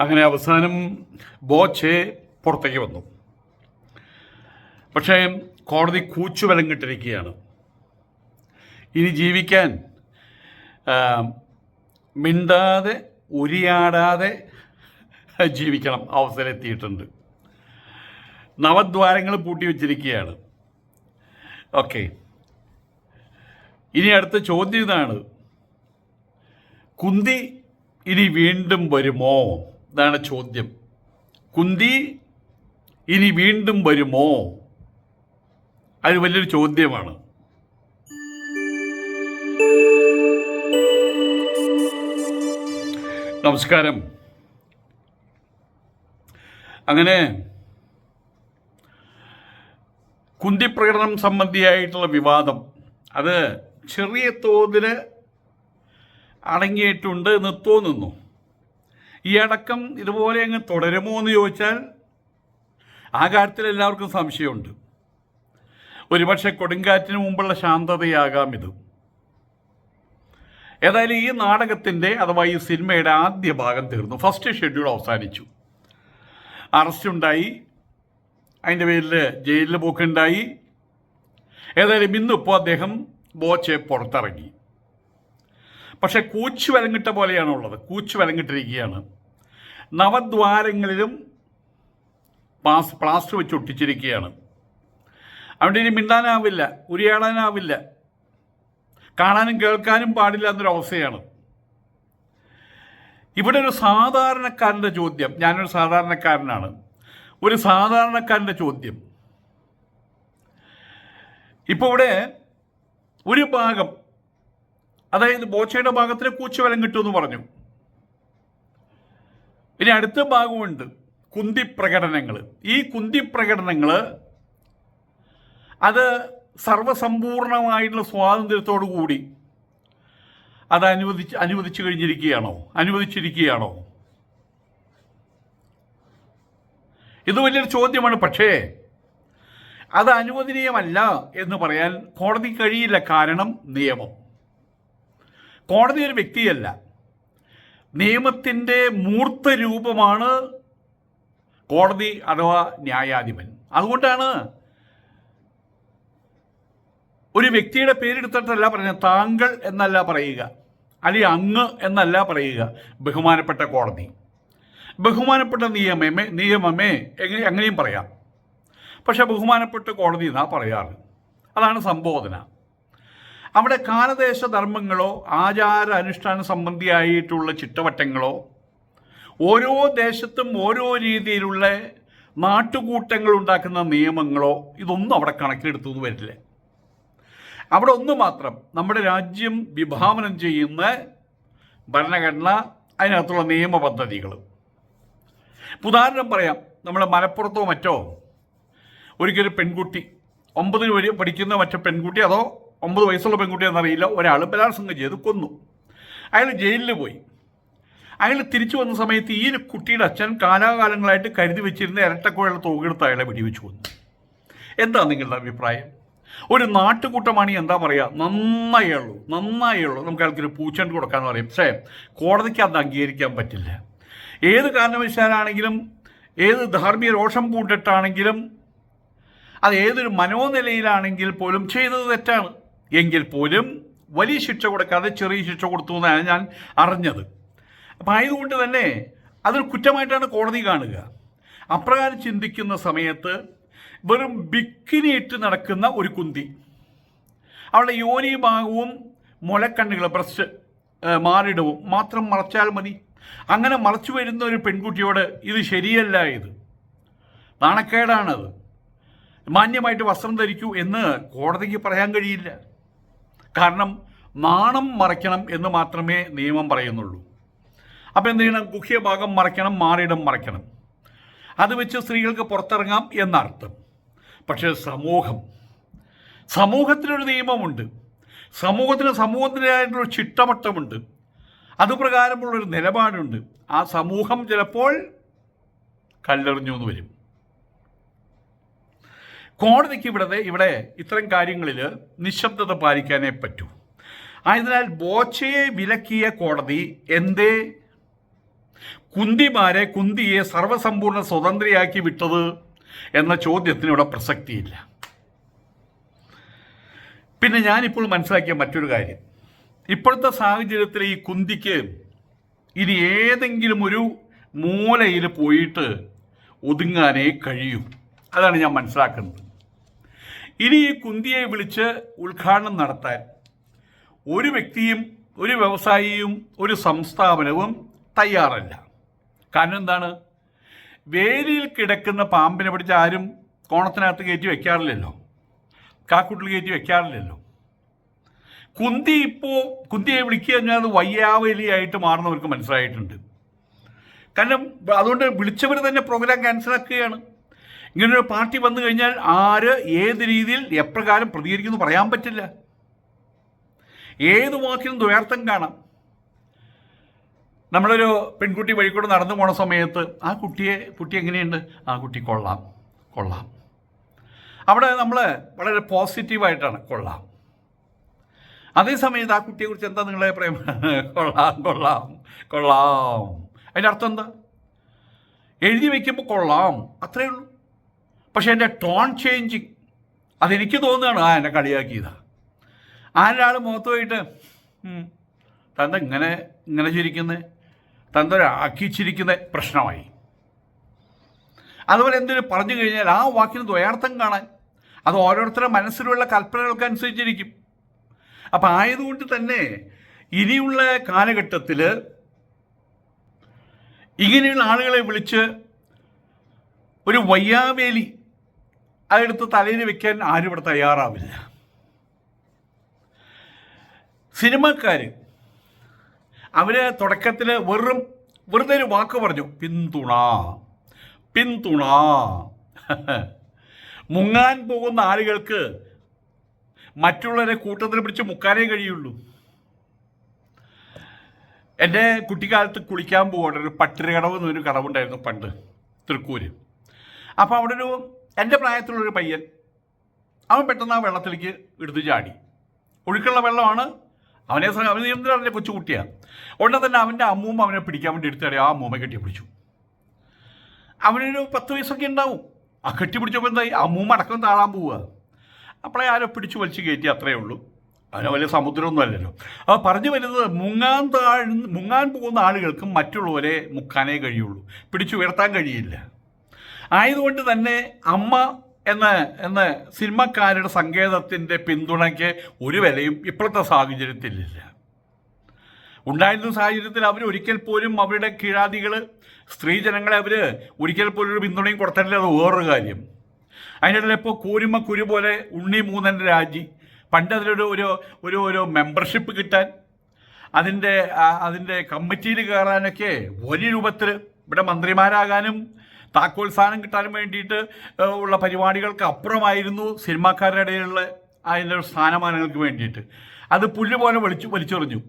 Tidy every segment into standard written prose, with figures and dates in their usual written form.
അങ്ങനെ അവസാനം ബോച്ചെ പുറത്തേക്ക് വന്നു. പക്ഷേ കോടതി കൂച്ചുവിലങ്ങിട്ടിരിക്കുകയാണ്. ഇനി ജീവിക്കാൻ മിണ്ടാതെ ഉരിയാടാതെ ജീവിക്കണം അവസരം എത്തിയിട്ടുണ്ട്. നവദ്വാരങ്ങൾ പൂട്ടി വച്ചിരിക്കുകയാണ്. ഓക്കെ, ഇനി അടുത്ത ചോദ്യം ഇതാണ്: കുന്തി ഇനി വീണ്ടും വരുമോ? ഇതാണ് ചോദ്യം. കുന്തി ഇനി വീണ്ടും വരുമോ? അത് വലിയൊരു ചോദ്യമാണ്. നമസ്കാരം. അങ്ങനെ കുന്തി പ്രകടനം സംബന്ധിയായിട്ടുള്ള വിവാദം അത് ചെറിയ തോതിൽ അടങ്ങിയിട്ടുണ്ട് എന്ന് തോന്നുന്നു. ഈ അടക്കം ഇതുപോലെ അങ്ങ് തുടരുമോ എന്ന് ചോദിച്ചാൽ ആ കാര്യത്തിൽ എല്ലാവർക്കും സംശയമുണ്ട്. ഒരുപക്ഷെ കൊടുങ്കാറ്റിന് മുമ്പുള്ള ശാന്തതയാകാം ഇത്. ഏതായാലും ഈ നാടകത്തിൻ്റെ അഥവാ ഈ സിനിമയുടെ ആദ്യ ഭാഗം തീർന്നു. ഫസ്റ്റ് ഷെഡ്യൂൾ അവസാനിച്ചു. അറസ്റ്റുണ്ടായി, അതിൻ്റെ പേരിൽ ജയിലിൽ പോക്കുണ്ടായി. ഏതായാലും ഇന്നിപ്പോൾ അദ്ദേഹം ബോച്ചെ പുറത്തിറങ്ങി. പക്ഷെ കൂച്ചു വിലങ്ങിട്ട പോലെയാണുള്ളത്. കൂച്ചു വിലങ്ങിട്ടിരിക്കുകയാണ്. നവദ്വാരങ്ങളിലും പ്ലാസ്റ്റർ വെച്ച് ഒട്ടിച്ചിരിക്കുകയാണ്. അവിടെ ഇനി മിണ്ടാനാവില്ല, ഉരിയാടാനാവില്ല, കാണാനും കേൾക്കാനും പാടില്ല എന്നൊരവസ്ഥയാണ്. ഇവിടെ ഒരു സാധാരണക്കാരൻ്റെ ചോദ്യം, ഞാനൊരു സാധാരണക്കാരനാണ്, ഒരു സാധാരണക്കാരൻ്റെ ചോദ്യം. ഇപ്പോൾ ഇവിടെ ഒരു ഭാഗം, അതായത് ബോച്ചയുടെ ഭാഗത്തിന് കൂച്ചുവലം കിട്ടുമെന്ന് പറഞ്ഞു. ഇനി അടുത്ത ഭാഗമുണ്ട് കുന്തി പ്രകടനങ്ങൾ. ഈ കുന്തി പ്രകടനങ്ങൾ അത് സർവസമ്പൂർണമായിട്ടുള്ള സ്വാതന്ത്ര്യത്തോടു കൂടി അത് അനുവദിച്ചിരിക്കുകയാണോ? ഇത് വലിയൊരു ചോദ്യമാണ്. പക്ഷേ അത് അനുവദനീയമല്ല എന്ന് പറയാൻ കോടതിക്ക് കഴിയില്ല. കാരണം നിയമം. കോടതി ഒരു വ്യക്തിയല്ല, നിയമത്തിൻ്റെ മൂർത്ത രൂപമാണ് കോടതി അഥവാ ന്യായാധിപൻ. അതുകൊണ്ടാണ് ഒരു വ്യക്തിയുടെ പേരെടുത്തിട്ടല്ല പറയുക, താങ്കൾ എന്നല്ല പറയുക, അല്ലെങ്കിൽ അങ്ങ് എന്നല്ല പറയുക. ബഹുമാനപ്പെട്ട കോടതി, ബഹുമാനപ്പെട്ട നിയമമേ എങ്ങനെയും പറയാം. പക്ഷെ ബഹുമാനപ്പെട്ട കോടതി എന്നാ പറയാറ്. അതാണ് സംബോധന. അവിടെ കാലദേശ ധർമ്മങ്ങളോ ആചാര അനുഷ്ഠാന സംബന്ധിയായിട്ടുള്ള ചിട്ടവട്ടങ്ങളോ, ഓരോ ദേശത്തും ഓരോ രീതിയിലുള്ള നാട്ടുകൂട്ടങ്ങൾ ഉണ്ടാക്കുന്ന നിയമങ്ങളോ ഇതൊന്നും അവിടെ കണക്കിലെടുത്തു വരില്ല. അവിടെ ഒന്ന് മാത്രം, നമ്മുടെ രാജ്യം വിഭാവനം ചെയ്യുന്ന ഭരണഘടന, അതിനകത്തുള്ള നിയമ പദ്ധതികൾ. ഉദാഹരണം പറയാം, നമ്മുടെ മലപ്പുറത്തോ മറ്റോ ഒരിക്കലും പെൺകുട്ടി 9 പഠിക്കുന്ന മറ്റോ പെൺകുട്ടി, അതോ 9 വയസ്സുള്ള പെൺകുട്ടി എന്നറിയില്ല, ഒരാൾ ബലാത്സംഗം ചെയ്ത് കൊന്നു. അയാൾ ജയിലിൽ പോയി. അയാൾ തിരിച്ചു വന്ന സമയത്ത് ഈ കുട്ടിയുടെ അച്ഛൻ കാലാകാലങ്ങളായിട്ട് കരുതി വെച്ചിരുന്ന ഇരട്ടക്കുഴൽ തോക്കെടുത്ത് അയാളെ വെടിവെച്ച് കൊന്നു. എന്താ നിങ്ങളുടെ അഭിപ്രായം? ഒരു നാട്ടുകൂട്ടമാണ് എന്താ പറയുക, നന്നായുള്ളൂ, നമുക്ക് അയാൾക്കൊരു പൂച്ചണ്ട് കൊടുക്കാമെന്ന് പറയും. പക്ഷേ കോടതിക്ക് അത് അംഗീകരിക്കാൻ പറ്റില്ല. ഏത് കാരണവശാലാണെങ്കിലും, ഏത് ധാർമ്മിക രോഷം പൂണ്ടിട്ടാണെങ്കിലും, അത് ഏതൊരു മനോനിലയിലാണെങ്കിൽ പോലും ചെയ്തത് തെറ്റാണ്. എങ്കിൽ പോലും വലിയ ശിക്ഷ കൊടുക്കാതെ ചെറിയ ശിക്ഷ കൊടുത്തു എന്നാണ് ഞാൻ അറിഞ്ഞത്. അപ്പം ആയതുകൊണ്ട് തന്നെ അതൊരു കുറ്റമായിട്ടാണ് കോടതി കാണുക. അപ്രകാരം ചിന്തിക്കുന്ന സമയത്ത് വെറും ബിക്കിനിയിട്ട് നടക്കുന്ന ഒരു കുന്തി, അവളുടെ യോനി ഭാഗവും മുലക്കണ്ണുകൾ, ബ്രസ്റ്റ്, മാറിടവും മാത്രം മറച്ചാൽ മതി. അങ്ങനെ മറച്ചു വരുന്ന ഒരു പെൺകുട്ടിയോട് ഇത് ശരിയല്ല, ഇത് നാണക്കേടാണത്, മാന്യമായിട്ട് വസ്ത്രം ധരിക്കൂ എന്ന് കോടതിക്ക് പറയാൻ കഴിയില്ല. കാരണം നാണം മറയ്ക്കണം എന്ന് മാത്രമേ നിയമം പറയുന്നുള്ളൂ. അപ്പം എന്ത് ചെയ്യണം? ഗുഹ്യഭാഗം മറയ്ക്കണം, മാറിടം മറയ്ക്കണം. അത് വെച്ച് സ്ത്രീകൾക്ക് പുറത്തിറങ്ങാം എന്നർത്ഥം. പക്ഷേ സമൂഹത്തിനൊരു നിയമമുണ്ട്, സമൂഹത്തിൻ്റെതായിട്ടുള്ള ചിട്ടവട്ടമുണ്ട്, അതുപ്രകാരമുള്ളൊരു നിലപാടുണ്ട്. ആ സമൂഹം ചിലപ്പോൾ കല്ലെറിഞ്ഞു എന്ന് വരും. കോടതിക്ക് ഇവിടെ ഇത്തരം കാര്യങ്ങളിൽ നിശബ്ദത പാലിക്കാനേ പറ്റൂ. ആയതിനാൽ ബോച്ചയെ വിലക്കിയ കോടതി എന്തേ കുന്തിയെ സർവസമ്പൂർണ്ണ സ്വതന്ത്രയാക്കി വിട്ടത് എന്ന ചോദ്യത്തിനിവിടെ പ്രസക്തിയില്ല. പിന്നെ ഞാനിപ്പോൾ മനസ്സിലാക്കിയ മറ്റൊരു കാര്യം, ഇപ്പോഴത്തെ സാഹചര്യത്തിൽ ഈ കുന്തിക്ക് ഇനി ഏതെങ്കിലും ഒരു മൂലയിൽ പോയിട്ട് ഒതുങ്ങാനേ കഴിയൂ. അതാണ് ഞാൻ മനസ്സിലാക്കുന്നത്. ഇനി ഈ കുന്തിയെ വിളിച്ച് ഉദ്ഘാടനം നടത്താൻ ഒരു വ്യക്തിയും ഒരു വ്യവസായിയും ഒരു സംസ്ഥാപനവും തയ്യാറല്ല. കാരണം എന്താണ്? വേലിയിൽ കിടക്കുന്ന പാമ്പിനെ പിടിച്ച് ആരും കോണത്തിനകത്ത് കയറ്റി വെക്കാറില്ലല്ലോ, കാക്കൂട്ടിൽ കയറ്റി വെക്കാറില്ലല്ലോ. കുന്തിയെ വിളിക്കുക കഴിഞ്ഞാൽ അത് വയ്യാവേലിയായിട്ട് മാറുന്നവർക്ക് മനസ്സിലായിട്ടുണ്ട്. കാരണം അതുകൊണ്ട് വിളിച്ചവർ തന്നെ പ്രോഗ്രാം ക്യാൻസലാക്കുകയാണ്. ഇങ്ങനൊരു പാർട്ടി വന്നു കഴിഞ്ഞാൽ ആര് ഏത് രീതിയിൽ എപ്രകാരം പ്രതികരിക്കുന്നു പറയാൻ പറ്റില്ല. ഏത് വാക്കിനും ദ്വയാർത്ഥം കാണാം. നമ്മളൊരു പെൺകുട്ടി വഴിക്കൂടെ നടന്നു പോണ സമയത്ത് ആ കുട്ടി എങ്ങനെയുണ്ട്? ആ കുട്ടി കൊള്ളാം. അവിടെ നമ്മൾ വളരെ പോസിറ്റീവായിട്ടാണ് കൊള്ളാം. അതേസമയത്ത് ആ കുട്ടിയെക്കുറിച്ച് എന്താ നിങ്ങളെ അഭിപ്രായം? കൊള്ളാം. അതിൻ്റെ അർത്ഥം എന്താ? എഴുതി വയ്ക്കുമ്പോൾ കൊള്ളാം, അത്രയേ ഉള്ളൂ. പക്ഷെ എൻ്റെ ടോൺ ചേഞ്ചിങ് അതെനിക്ക് തോന്നുകയാണ് എന്നെ കളിയാക്കിയതാ. ആരാൾ മുഖത്ത് പോയിട്ട് തന്ത ഇങ്ങനെ ചിരിക്കുന്നത്, തന്തൊരാക്കിച്ചിരിക്കുന്ന പ്രശ്നമായി. അതുപോലെ എന്തെങ്കിലും പറഞ്ഞു കഴിഞ്ഞാൽ ആ വാക്കിന് ദ്വയാർത്ഥം കാണാൻ അത് ഓരോരുത്തരുടെ മനസ്സിലുള്ള കൽപ്പനകൾക്കനുസരിച്ചിരിക്കും. അപ്പം ആയതുകൊണ്ട് തന്നെ ഇനിയുള്ള കാലഘട്ടത്തിൽ ഇങ്ങനെയുള്ള ആളുകളെ വിളിച്ച് ഒരു വയ്യാവേലി അതെടുത്ത് തലയിൽ വെക്കാൻ ആരും ഇവിടെ തയ്യാറാവില്ല. സിനിമക്കാർ അവർ തുടക്കത്തിൽ വെറുതെ ഒരു വാക്ക് പറഞ്ഞു, പിന്തുണ. മുങ്ങാൻ പോകുന്ന ആളുകൾക്ക് മറ്റുള്ളവരെ കൂട്ടത്തിൽ പിടിച്ച് മുക്കാനേ കഴിയുള്ളൂ. എൻ്റെ കുട്ടിക്കാലത്ത് കുളിക്കാൻ പോകേണ്ട ഒരു പട്ടിരകടവ് എന്നൊരു കടവുണ്ടായിരുന്നു പണ്ട് തൃക്കൂര്. അപ്പോൾ അവിടെ എൻ്റെ പ്രായത്തിലുള്ളൊരു പയ്യൻ, അവൻ പെട്ടെന്ന് ആ വെള്ളത്തിലേക്ക് എടുത്ത് ചാടി. ഒഴുക്കുള്ള വെള്ളമാണ്. അവൻ എന്തിനാണ് കൊച്ചുകുട്ടിയാണ്. ഉടനെ തന്നെ അവൻ്റെ അമ്മൂമ്മ അവനെ പിടിക്കാൻ വേണ്ടി എടുത്താടി ആ അമ്മൂമ്മ കെട്ടിപ്പിടിച്ചു. അവനൊരു 10 വയസ്സൊക്കെ ഉണ്ടാവും. ആ കെട്ടിപ്പിടിച്ചപ്പോൾ എന്തായി, അമ്മൂമ്മ അടക്കം താഴാൻ പോവുക. അപ്പോഴേ ആരോ പിടിച്ചു വലിച്ചു കയറ്റി, അത്രയേ ഉള്ളൂ. അവന് വലിയ സമുദ്രമൊന്നും അല്ലല്ലോ. അപ്പോൾ പറഞ്ഞു വരുന്നത്, മുങ്ങാൻ പോകുന്ന ആളുകൾക്ക് മറ്റുള്ളവരെ മുക്കാനേ കഴിയുള്ളൂ, പിടിച്ചു ഉയർത്താൻ കഴിയില്ല. ആയതുകൊണ്ട് തന്നെ അമ്മ എന്ന സിനിമക്കാരുടെ സങ്കേതത്തിൻ്റെ പിന്തുണയ്ക്ക് ഒരു വിലയും ഇപ്പോഴത്തെ സാഹചര്യത്തിലില്ല. ഉണ്ടായിരുന്ന സാഹചര്യത്തിൽ അവർ ഒരിക്കൽ പോലും അവരുടെ കീഴാദികൾ സ്ത്രീജനങ്ങളെ അവർ ഒരിക്കൽ പോലും ഒരു പിന്തുണയും കൊടുത്തിട്ടില്ല. അത് വേറൊരു കാര്യം. അതിനിടയിൽ ഇപ്പോൾ കുരു പോലെ ഉണ്ണി മൂന്നൻ്റെ രാജി, പണ്ട് അതിലൊരു ഒരു മെമ്പർഷിപ്പ് കിട്ടാൻ, അതിൻ്റെ കമ്മിറ്റിയിൽ കയറാനൊക്കെ വലിയ രൂപത്തിൽ ഇവിടെ മന്ത്രിമാരാകാനും താക്കോൽ സ്ഥാനം കിട്ടാനും വേണ്ടിയിട്ട് ഉള്ള പരിപാടികൾക്ക് അപ്പുറമായിരുന്നു സിനിമാക്കാരുടെ ഇടയിലുള്ള അതിൻ്റെ സ്ഥാനമാനങ്ങൾക്ക് വേണ്ടിയിട്ട്. അത് പുല്ല് പോലെ വലിച്ചെറിഞ്ഞു.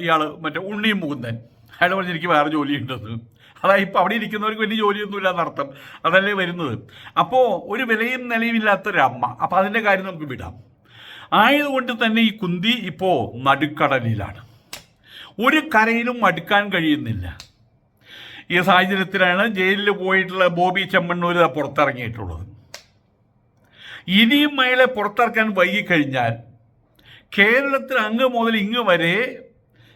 ഇയാൾ മറ്റേ ഉണ്ണി മുകുന്ദൻ. അയാൾ പറഞ്ഞ് എനിക്ക് വേറെ ജോലിയുണ്ടെന്ന്. അതായത് ഇപ്പോൾ അവിടെ ഇരിക്കുന്നവർക്ക് വലിയ ജോലിയൊന്നുമില്ല എന്നർത്ഥം. അതല്ലേ വരുന്നത്. അപ്പോൾ ഒരു വിലയും നിലയുമില്ലാത്തൊരമ്മ. അപ്പോൾ അതിൻ്റെ കാര്യം നമുക്ക് വിടാം. ആയതുകൊണ്ട് തന്നെ ഈ കുന്തി ഇപ്പോൾ നടുക്കടലിലാണ്. ഒരു കരയിലും അടുക്കാൻ കഴിയുന്നില്ല. ഈ സാഹചര്യത്തിലാണ് ജയിലിൽ പോയിട്ടുള്ള ബോബി ചെമ്മണ്ണൂർ പുറത്തിറങ്ങിയിട്ടുള്ളത്. ഇനിയും അയാളെ പുറത്തിറക്കാൻ വൈകിക്കഴിഞ്ഞാൽ കേരളത്തിൽ അങ്ങ് മുതൽ ഇങ്ങ് വരെ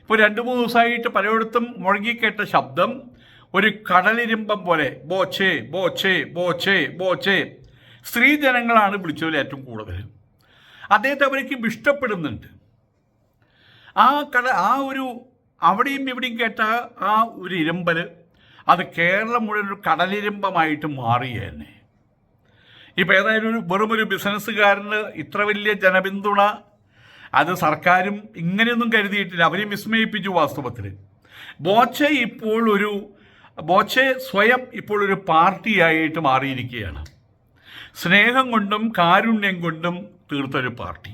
ഇപ്പോൾ 2-3 ദിവസമായിട്ട് പലയിടത്തും മുഴങ്ങിക്കേട്ട ശബ്ദം ഒരു കടലിരുമ്പം പോലെ ബോച്ചേ ബോച്ചേ ബോച്ചേ ബോച്ചേ. സ്ത്രീജനങ്ങളാണ് വിളിച്ചതിൽ ഏറ്റവും കൂടുതൽ. അദ്ദേഹത്തെ അവർക്ക് ഇഷ്ടപ്പെടുന്നുണ്ട്. അവിടെയും ഇവിടെയും കേട്ട ആ ഒരു ഇരുമ്പൽ അത് കേരളം മുഴുവൻ ഒരു കടലിരുമ്പമായിട്ട് മാറിയ തന്നെ. ഇപ്പം ഏതായാലും വെറുമൊരു ബിസിനസ്സുകാരന് ഇത്ര വലിയ ജനപിന്തുണ അത് സർക്കാരും ഇങ്ങനെയൊന്നും കരുതിയിട്ടില്ല. അവരെയും വിസ്മയിപ്പിച്ചു വാസ്തവത്തിൽ. ബോച്ചെ സ്വയം ഇപ്പോൾ ഒരു പാർട്ടിയായിട്ട് മാറിയിരിക്കുകയാണ്. സ്നേഹം കൊണ്ടും കാരുണ്യം കൊണ്ടും തീർത്തൊരു പാർട്ടി.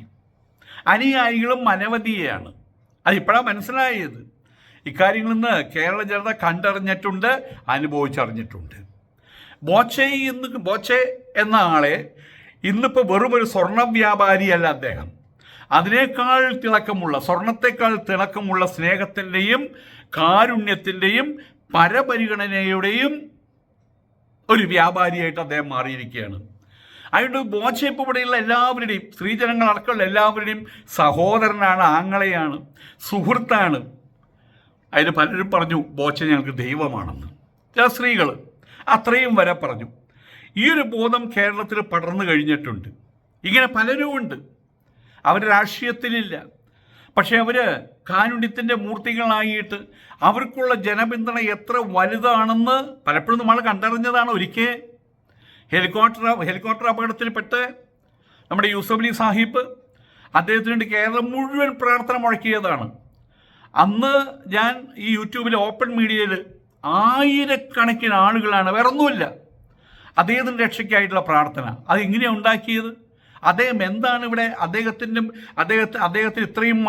അനുയായികളും അനവധിയാണ്. അതിപ്പോഴാണ് മനസ്സിലായത്. ഇക്കാര്യങ്ങളിൽ നിന്ന് കേരള ജനത കണ്ടറിഞ്ഞിട്ടുണ്ട്, അനുഭവിച്ചറിഞ്ഞിട്ടുണ്ട്. ബോച്ചെ എന്ന ആളെ ഇന്നിപ്പോൾ വെറും ഒരു സ്വർണ്ണ വ്യാപാരിയല്ല അദ്ദേഹം. അതിനേക്കാൾ തിളക്കമുള്ള, സ്വർണത്തെക്കാൾ തിളക്കമുള്ള സ്നേഹത്തിൻ്റെയും കാരുണ്യത്തിൻ്റെയും പരപരിഗണനയുടെയും ഒരു വ്യാപാരിയായിട്ട് അദ്ദേഹം മാറിയിരിക്കുകയാണ്. അതുകൊണ്ട് ബോച്ച ഇപ്പോൾ ഇവിടെയുള്ള എല്ലാവരുടെയും, സ്ത്രീജനങ്ങളടക്കമുള്ള എല്ലാവരുടെയും സഹോദരനാണ്, ആങ്ങളെയാണ്, സുഹൃത്താണ്. അതിന് പലരും പറഞ്ഞു ബോച്ച ഞങ്ങൾക്ക് ദൈവമാണെന്ന്. ചില സ്ത്രീകൾ അത്രയും വരെ പറഞ്ഞു. ഈ ഒരു ബോധം കേരളത്തിൽ പടർന്നു കഴിഞ്ഞിട്ടുണ്ട്. ഇങ്ങനെ പലരും ഉണ്ട്. അവർ രാഷ്ട്രീയത്തിലില്ല, പക്ഷെ അവർ കാരുണ്യത്തിൻ്റെ മൂർത്തികളായിട്ട് അവർക്കുള്ള ജനപിന്തുണ എത്ര വലുതാണെന്ന് പലപ്പോഴും നമ്മൾ കണ്ടറിഞ്ഞതാണ്. ഒരിക്കൽ ഹെലികോപ്റ്റർ അപകടത്തിൽപ്പെട്ട് നമ്മുടെ യൂസഫലി സാഹിബ് അദ്ദേഹത്തിന് വേണ്ടി കേരളം മുഴുവൻ പ്രാർത്ഥന മുഴക്കിയതാണ്. അന്ന് ഞാൻ ഈ യൂട്യൂബിൽ ഓപ്പൺ മീഡിയയിൽ ആയിരക്കണക്കിന് ആളുകളാണ്, വേറെ ഒന്നുമില്ല, അദ്ദേഹത്തിൻ്റെ രക്ഷയ്ക്കായിട്ടുള്ള പ്രാർത്ഥന. അതെങ്ങനെയാണ് ഉണ്ടാക്കിയത്? അദ്ദേഹം എന്താണ് ഇവിടെ അദ്ദേഹത്തിന് ഇത്രയും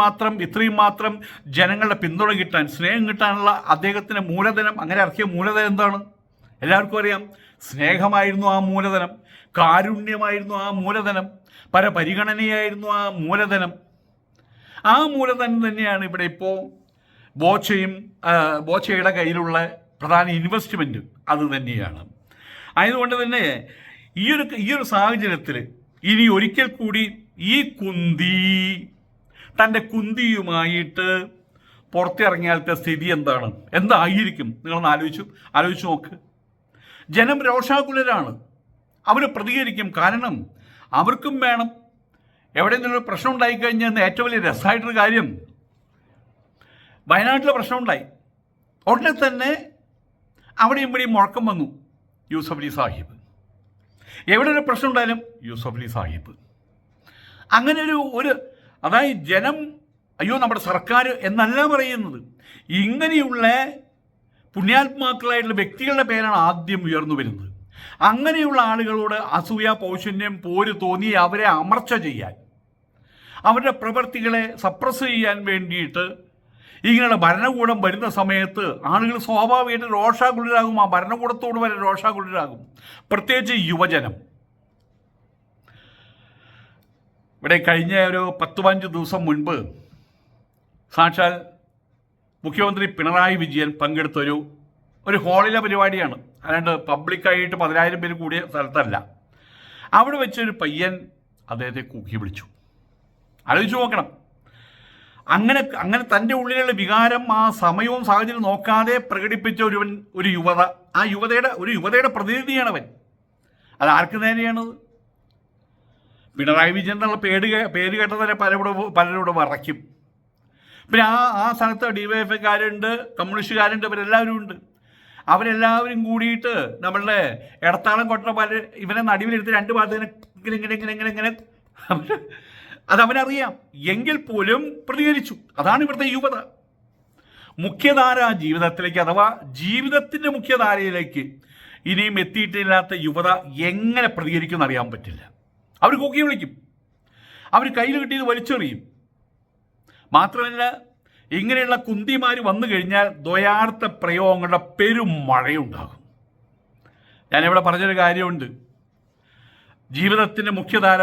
മാത്രം ജനങ്ങളുടെ പിന്തുണ കിട്ടാൻ, സ്നേഹം കിട്ടാനുള്ള അദ്ദേഹത്തിൻ്റെ മൂലധനം, അങ്ങനെ ഇറക്കിയ മൂലധനം എന്താണ്? എല്ലാവർക്കും അറിയാം. സ്നേഹമായിരുന്നു ആ മൂലധനം, കാരുണ്യമായിരുന്നു ആ മൂലധനം, പരപരിഗണനയായിരുന്നു ആ മൂലധനം. ആ മൂലധനം തന്നെയാണ് ഇവിടെ ഇപ്പോൾ ബോച്ചയുടെ കയ്യിലുള്ള പ്രധാന ഇൻവെസ്റ്റ്മെൻറ്റ്. അത് തന്നെയാണ്. ആയതുകൊണ്ട് തന്നെ ഈ ഒരു സാഹചര്യത്തിൽ ഇനി ഒരിക്കൽ കൂടി ഈ തൻ്റെ കുന്തിയുമായിട്ട് പുറത്തിറങ്ങിയാലത്തെ സ്ഥിതി എന്തായിരിക്കും? നിങ്ങളൊന്ന് ആലോചിച്ച് നോക്ക്. ജനം രോഷാകുലരാണ്, അവർ പ്രതികരിക്കും. കാരണം അവർക്കും വേണം. എവിടെ നിന്നൊരു പ്രശ്നം ഉണ്ടായിക്കഴിഞ്ഞാൽ ഏറ്റവും വലിയ രസമായിട്ടൊരു കാര്യം, വയനാട്ടിലെ പ്രശ്നമുണ്ടായി ഉടനെ തന്നെ അവിടെയും ഇവിടെയും മുഴക്കം വന്നു. യൂസഫലി സാഹിബ്, എവിടെ ഒരു പ്രശ്നം ഉണ്ടായാലും യൂസഫലി സാഹിബ്. അങ്ങനെ അതായത് ജനം അയ്യോ നമ്മുടെ സർക്കാർ എന്നല്ല പറയുന്നത്, ഇങ്ങനെയുള്ള പുണ്യാത്മാക്കളായിട്ടുള്ള വ്യക്തികളുടെ പേരാണ് ആദ്യം ഉയർന്നു വരുന്നത്. അങ്ങനെയുള്ള ആളുകളോട് അസൂയ, പൗശന്യം, പോര് തോന്നി അവരെ അമർച്ച ചെയ്യാൻ, അവരുടെ പ്രവൃത്തികളെ സപ്രസ് ചെയ്യാൻ വേണ്ടിയിട്ട് ഇങ്ങനെയുള്ള ഭരണകൂടം വരുന്ന സമയത്ത് ആളുകൾ സ്വാഭാവികമായിട്ട് രോഷാകുലരാകും. ആ ഭരണകൂടത്തോട് വരെ രോഷാകുലരാകും, പ്രത്യേകിച്ച് യുവജനം. ഇവിടെ കഴിഞ്ഞ ഒരു 10-15 ദിവസം മുൻപ് സാക്ഷാൽ മുഖ്യമന്ത്രി പിണറായി വിജയൻ പങ്കെടുത്തൊരു ഹാളിലെ പരിപാടിയാണ്, അല്ലാണ്ട് പബ്ലിക്കായിട്ട് 10,000 പേര് കൂടിയ സ്ഥലത്തല്ല. അവിടെ വെച്ചൊരു പയ്യൻ അദ്ദേഹത്തെ കൂക്കി വിളിച്ചു. ആലോചിച്ച് നോക്കണം. അങ്ങനെ തൻ്റെ ഉള്ളിലുള്ള വികാരം ആ സമയവും സാഹചര്യം നോക്കാതെ പ്രകടിപ്പിച്ച ഒരു യുവത, ആ യുവതയുടെ പ്രതിനിധിയാണ് അവൻ. അത് ആർക്ക് നേരെയാണത്? പിണറായി വിജയൻ എന്നുള്ള പേര് കേട്ടതന്നെ പലരോട് വറയ്ക്കും. പിന്നെ ആ സ്ഥലത്ത് ഡിവൈഎഫ്ഐക്കാരുണ്ട്, കമ്മ്യൂണിസ്റ്റുകാരുണ്ട്, ഇവരെല്ലാവരും ഉണ്ട്. അവരെല്ലാവരും കൂടിയിട്ട് നമ്മളുടെ ഇടത്താളം കൊട്ട ഇവനെ നടുവിലെടുത്ത് രണ്ട് ഭാഗത്ത് ഇങ്ങനെ അതവനറിയാം. എങ്കിൽ പോലും പ്രതികരിച്ചു. അതാണ് ഇവിടുത്തെ യുവത. മുഖ്യധാര ജീവിതത്തിലേക്ക്, അഥവാ ജീവിതത്തിൻ്റെ മുഖ്യധാരയിലേക്ക് ഇനിയും എത്തിയിട്ടില്ലാത്ത യുവത എങ്ങനെ പ്രതികരിക്കുമെന്ന് അറിയാൻ പറ്റില്ല. അവർ കൂക്കി വിളിക്കും, അവർ കയ്യിൽ കിട്ടിയത് വലിച്ചെറിയും. മാത്രമല്ല, ഇങ്ങനെയുള്ള കുന്തിമാർ വന്നു കഴിഞ്ഞാൽ ദ്വയാർത്ഥ പ്രയോഗങ്ങളുടെ പെരുമഴയുണ്ടാകും. ഞാനിവിടെ പറഞ്ഞൊരു കാര്യമുണ്ട്. ജീവിതത്തിൻ്റെ മുഖ്യധാര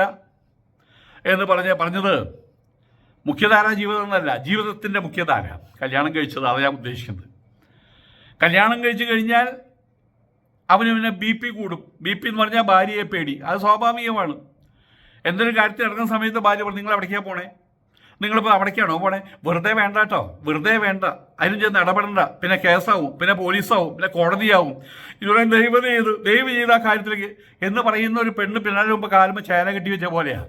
എന്ന് പറഞ്ഞത് മുഖ്യധാര ജീവിതം എന്നല്ല, ജീവിതത്തിൻ്റെ മുഖ്യധാര. കല്യാണം കഴിച്ചത്, അതാണ് ഞാൻ ഉദ്ദേശിക്കുന്നത്. കല്യാണം കഴിച്ചു കഴിഞ്ഞാൽ അവന് BP കൂടും. BP എന്ന് പറഞ്ഞാൽ ഭാര്യയെ പേടി. അത് സ്വാഭാവികമാണ്. എന്തൊരു കാര്യത്തിൽ ഇറങ്ങുന്ന സമയത്ത് ഭാര്യ പറഞ്ഞു, നിങ്ങൾ എവിടേക്കാണ് പോണേ? നിങ്ങളിപ്പോൾ അവിടേക്കാണോ പോണേ? വെറുതെ വേണ്ട കേട്ടോ, വെറുതെ വേണ്ട, അതിനും ചെന്ന് ഇടപെടണ്ട. പിന്നെ കേസാവും, പിന്നെ പോലീസാവും, പിന്നെ കോടതിയാവും. ഇതുപോലെ ദൈവം ചെയ്ത ആ കാര്യത്തിലേക്ക് എന്ന് പറയുന്ന ഒരു പെണ്ണ് പിന്നാലെ മുമ്പ് കാലുമ്പോൾ ചേന കെട്ടി വെച്ച പോലെയാണ്.